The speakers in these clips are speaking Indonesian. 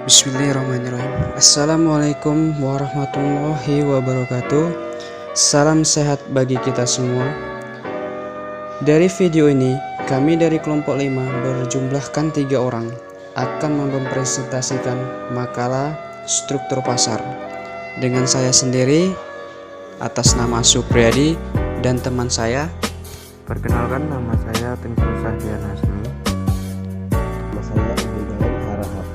Bismillahirrahmanirrahim. Assalamualaikum warahmatullahi wabarakatuh. Salam sehat bagi kita semua. Dari video ini, kami dari kelompok 5 berjumlahkan 3 orang akan mempresentasikan makalah struktur pasar dengan saya sendiri atas nama Supriyadi dan teman saya. Perkenalkan, nama saya Tengku Sahdian Hasmi. Nama saya Ibrahim Harahap.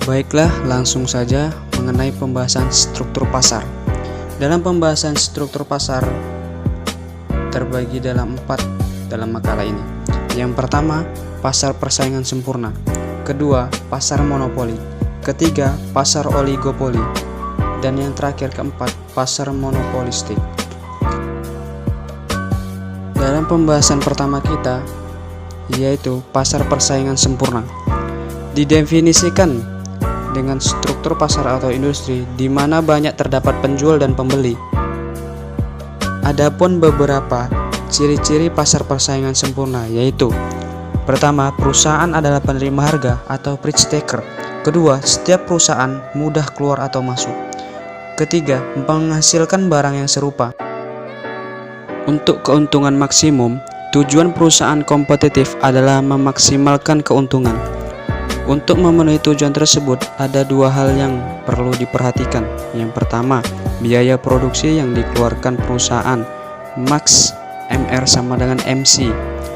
Baiklah, langsung saja mengenai pembahasan struktur pasar. Dalam pembahasan struktur pasar terbagi dalam 4 dalam makalah ini. Yang pertama, pasar persaingan sempurna. Kedua, pasar monopoli. Ketiga, pasar oligopoli. Dan yang terakhir keempat, pasar monopolistik. Dalam pembahasan pertama kita, yaitu pasar persaingan sempurna, didefinisikan dengan struktur pasar atau industri di mana banyak terdapat penjual dan pembeli. Adapun beberapa ciri-ciri pasar persaingan sempurna yaitu: pertama, perusahaan adalah penerima harga atau price taker. Kedua, setiap perusahaan mudah keluar atau masuk. Ketiga, menghasilkan barang yang serupa. Untuk keuntungan maksimum, tujuan perusahaan kompetitif adalah memaksimalkan keuntungan. Untuk memenuhi tujuan tersebut, ada 2 hal yang perlu diperhatikan. Yang pertama, biaya produksi yang dikeluarkan perusahaan, max MR sama dengan MC.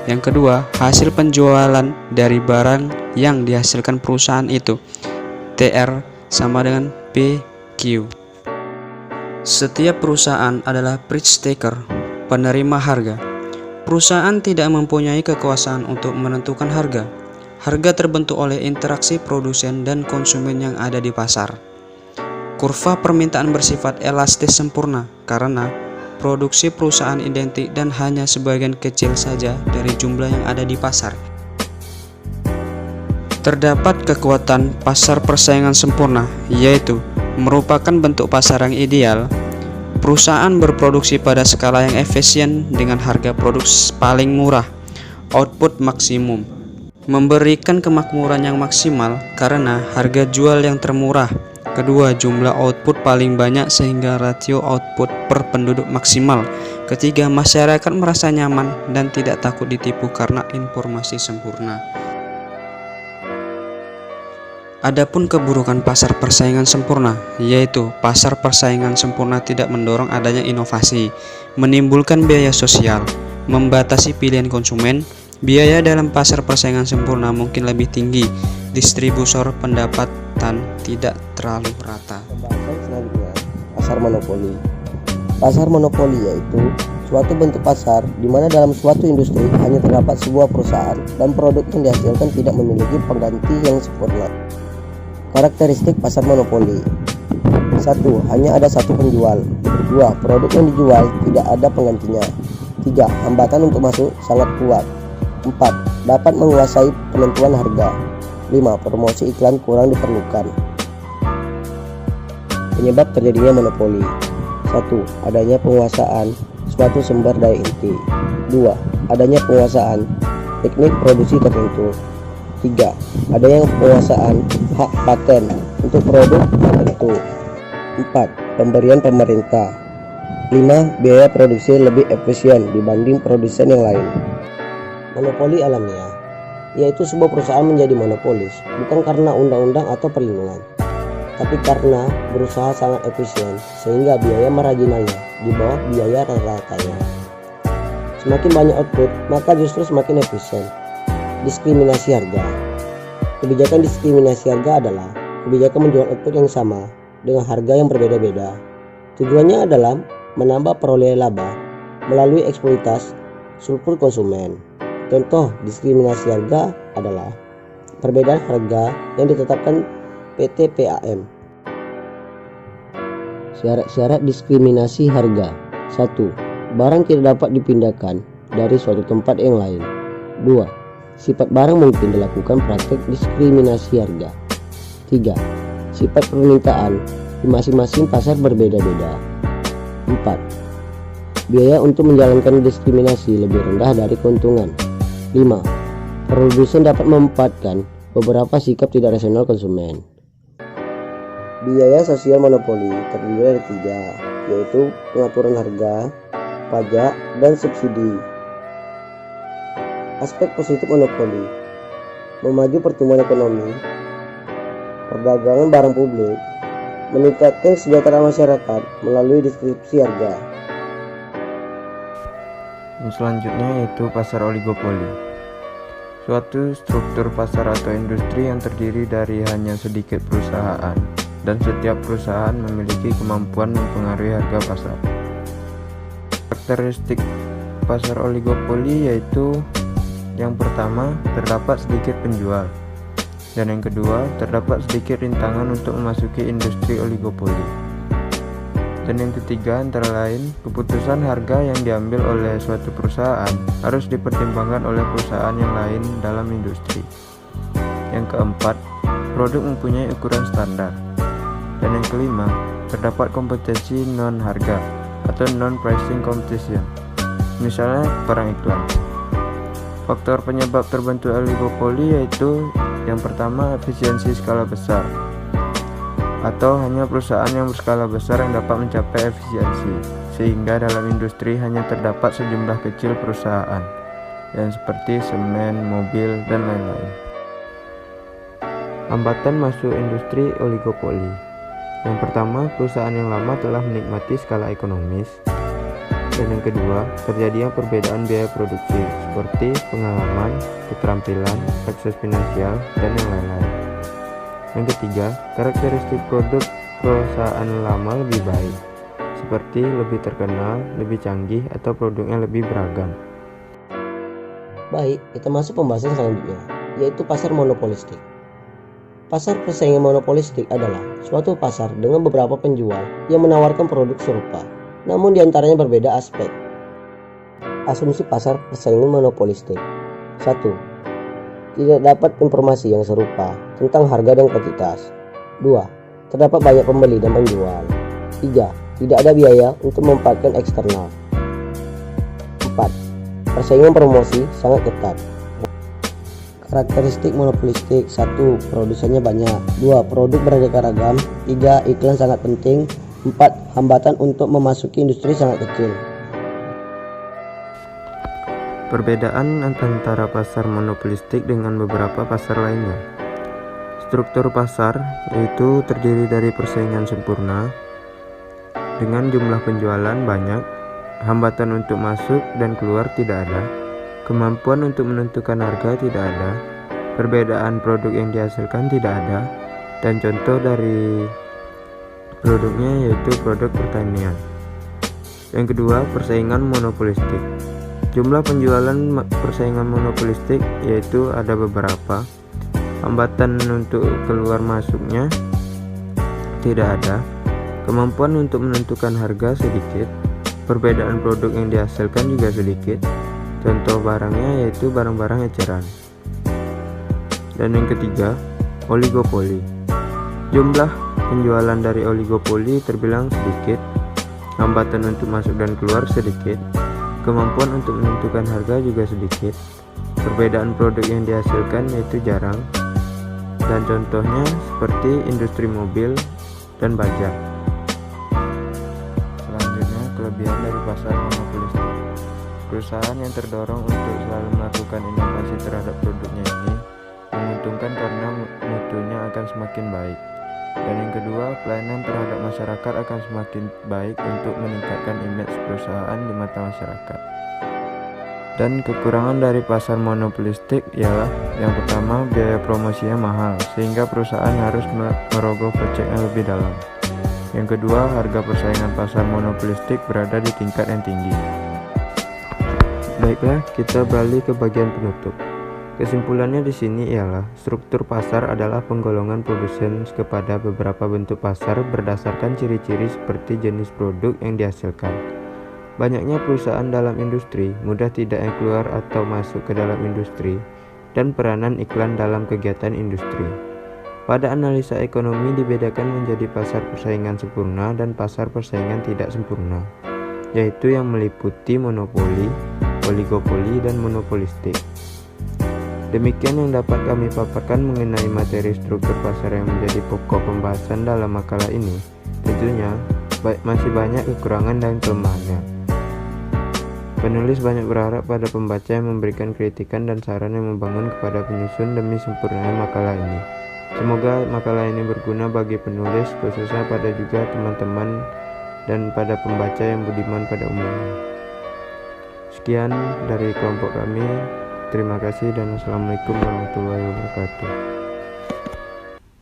Yang kedua, hasil penjualan dari barang yang dihasilkan perusahaan itu, TR sama dengan PQ. Setiap perusahaan adalah price taker, penerima harga. Perusahaan tidak mempunyai kekuasaan untuk menentukan harga. Harga terbentuk oleh interaksi produsen dan konsumen yang ada di pasar. Kurva permintaan bersifat elastis sempurna karena produksi perusahaan identik dan hanya sebagian kecil saja dari jumlah yang ada di pasar. Terdapat kekuatan pasar persaingan sempurna, yaitu merupakan bentuk pasar yang ideal. Perusahaan berproduksi pada skala yang efisien dengan harga produk paling murah, output maksimum, memberikan kemakmuran yang maksimal karena harga jual yang termurah. Kedua, jumlah output paling banyak sehingga rasio output per penduduk maksimal. Ketiga, masyarakat merasa nyaman dan tidak takut ditipu karena informasi sempurna. Adapun keburukan pasar persaingan sempurna, yaitu pasar persaingan sempurna tidak mendorong adanya inovasi, menimbulkan biaya sosial, membatasi pilihan konsumen. Biaya dalam pasar persaingan sempurna mungkin lebih tinggi, distributor pendapatan tidak terlalu rata. Pembahasan selanjutnya, pasar monopoli. Pasar monopoli yaitu suatu bentuk pasar di mana dalam suatu industri hanya terdapat sebuah perusahaan dan produk yang dihasilkan tidak memiliki pengganti yang sempurna. Karakteristik pasar monopoli: 1. Hanya ada satu penjual. 2. Produk yang dijual tidak ada penggantinya. 3. Hambatan untuk masuk sangat kuat. 4. Dapat menguasai penentuan harga. 5. Promosi iklan kurang diperlukan. Penyebab terjadinya monopoli: 1. Adanya penguasaan suatu sumber daya inti. 2. Adanya penguasaan teknik produksi tertentu. 3. Adanya penguasaan hak paten untuk produk tertentu. 4. Pemberian pemerintah. 5. Biaya produksi lebih efisien dibanding produsen yang lain. Monopoli alamiah yaitu sebuah perusahaan menjadi monopolis bukan karena undang-undang atau perlindungan, tapi karena berusaha sangat efisien sehingga biaya marginalnya di bawah biaya rata-ratanya. Semakin banyak output, maka justru semakin efisien. Diskriminasi harga. Kebijakan diskriminasi harga adalah kebijakan menjual output yang sama dengan harga yang berbeda-beda. Tujuannya adalah menambah perolehan laba melalui eksploitasi sulfur konsumen. Contoh diskriminasi harga adalah perbedaan harga yang ditetapkan PT PAM. Syarat-syarat diskriminasi harga: 1. Barang tidak dapat dipindahkan dari suatu tempat yang lain. 2. Sifat barang mungkin dilakukan praktek diskriminasi harga. 3. Sifat permintaan di masing-masing pasar berbeda-beda. 4. Biaya untuk menjalankan diskriminasi lebih rendah dari keuntungan. 5. Produsen dapat memanfaatkan beberapa sikap tidak rasional konsumen. Biaya sosial monopoli terdiri dari 3, yaitu pengaturan harga, pajak, dan subsidi. Aspek positif monopoli: memaju pertumbuhan ekonomi, perdagangan barang publik, meningkatkan kesejahteraan masyarakat melalui distribusi harga. Dan selanjutnya yaitu pasar oligopoli. Suatu struktur pasar atau industri yang terdiri dari hanya sedikit perusahaan, dan setiap perusahaan memiliki kemampuan mempengaruhi harga pasar. Karakteristik pasar oligopoli yaitu: yang pertama, terdapat sedikit penjual, dan yang kedua, terdapat sedikit rintangan untuk memasuki industri oligopoli, dan yang ketiga antara lain, keputusan harga yang diambil oleh suatu perusahaan harus dipertimbangkan oleh perusahaan yang lain dalam industri. Yang keempat, produk mempunyai ukuran standar, dan yang kelima, terdapat kompetisi non-harga atau non-pricing competition, misalnya perang iklan. Faktor penyebab terbentuknya oligopoli yaitu: yang pertama, efisiensi skala besar, atau hanya perusahaan yang berskala besar yang dapat mencapai efisiensi, sehingga dalam industri hanya terdapat sejumlah kecil perusahaan yang seperti semen, mobil, dan lain-lain. Hambatan masuk industri oligopoli: yang pertama, perusahaan yang lama telah menikmati skala ekonomis, dan yang kedua, terjadinya perbedaan biaya produksi seperti pengalaman, keterampilan, akses finansial, dan yang lain-lain. Yang ketiga, karakteristik produk perusahaan lama lebih baik, seperti lebih terkenal, lebih canggih, atau produknya lebih beragam. Baik, kita masuk pembahasan selanjutnya, yaitu pasar monopolistik. Pasar persaingan monopolistik adalah suatu pasar dengan beberapa penjual yang menawarkan produk serupa, namun diantaranya berbeda aspek. Asumsi pasar persaingan monopolistik: 1. Tidak dapat informasi yang serupa tentang harga dan kuantitas. 2. Terdapat banyak pembeli dan penjual. 3. Tidak ada biaya untuk memanfaatkan eksternal. 4. Persaingan promosi sangat ketat. Karakteristik monopolistik: 1. Produsennya banyak. 2. Produk beraneka ragam. 3. Iklan sangat penting. 4. Hambatan untuk memasuki industri sangat kecil. Perbedaan antara pasar monopolistik dengan beberapa pasar lainnya. Struktur pasar yaitu terdiri dari persaingan sempurna dengan jumlah penjualan banyak, hambatan untuk masuk dan keluar tidak ada, kemampuan untuk menentukan harga tidak ada, perbedaan produk yang dihasilkan tidak ada, dan contoh dari produknya yaitu produk pertanian. Yang kedua, persaingan monopolistik. Jumlah penjualan persaingan monopolistik yaitu ada beberapa. Hambatan untuk keluar masuknya tidak ada. Kemampuan untuk menentukan harga sedikit. Perbedaan produk yang dihasilkan juga sedikit. Contoh barangnya yaitu barang-barang eceran. Dan yang ketiga, oligopoli. Jumlah penjualan dari oligopoli terbilang sedikit. Hambatan untuk masuk dan keluar sedikit. Kemampuan untuk menentukan harga juga sedikit. Perbedaan produk yang dihasilkan yaitu jarang. Dan contohnya seperti industri mobil dan baja. Selanjutnya, kelebihan dari pasar monopolistik. Perusahaan yang terdorong untuk selalu melakukan inovasi terhadap produknya ini menguntungkan karena mutunya akan semakin baik. Dan yang kedua, pelayanan terhadap masyarakat akan semakin baik untuk meningkatkan image perusahaan di mata masyarakat. Dan kekurangan dari pasar monopolistik ialah: yang pertama, biaya promosinya mahal sehingga perusahaan harus merogoh koceknya lebih dalam. Yang kedua, harga persaingan pasar monopolistik berada di tingkat yang tinggi. Baiklah, kita beralih ke bagian penutup. Kesimpulannya di sini ialah struktur pasar adalah penggolongan produsen kepada beberapa bentuk pasar berdasarkan ciri-ciri seperti jenis produk yang dihasilkan. Banyaknya perusahaan dalam industri, mudah tidaknya keluar atau masuk ke dalam industri, dan peranan iklan dalam kegiatan industri. Pada analisa ekonomi dibedakan menjadi pasar persaingan sempurna dan pasar persaingan tidak sempurna, yaitu yang meliputi monopoli, oligopoli, dan monopolistik. Demikian yang dapat kami paparkan mengenai materi struktur pasar yang menjadi pokok pembahasan dalam makalah ini. Tentunya masih banyak kekurangan dan kelemahannya. Penulis banyak berharap pada pembaca yang memberikan kritikan dan saran yang membangun kepada penyusun demi sempurnanya makalah ini. Semoga makalah ini berguna bagi penulis, khususnya pada juga teman-teman dan pada pembaca yang budiman pada umumnya. Sekian dari kelompok kami. Terima kasih dan wassalamualaikum warahmatullahi wabarakatuh.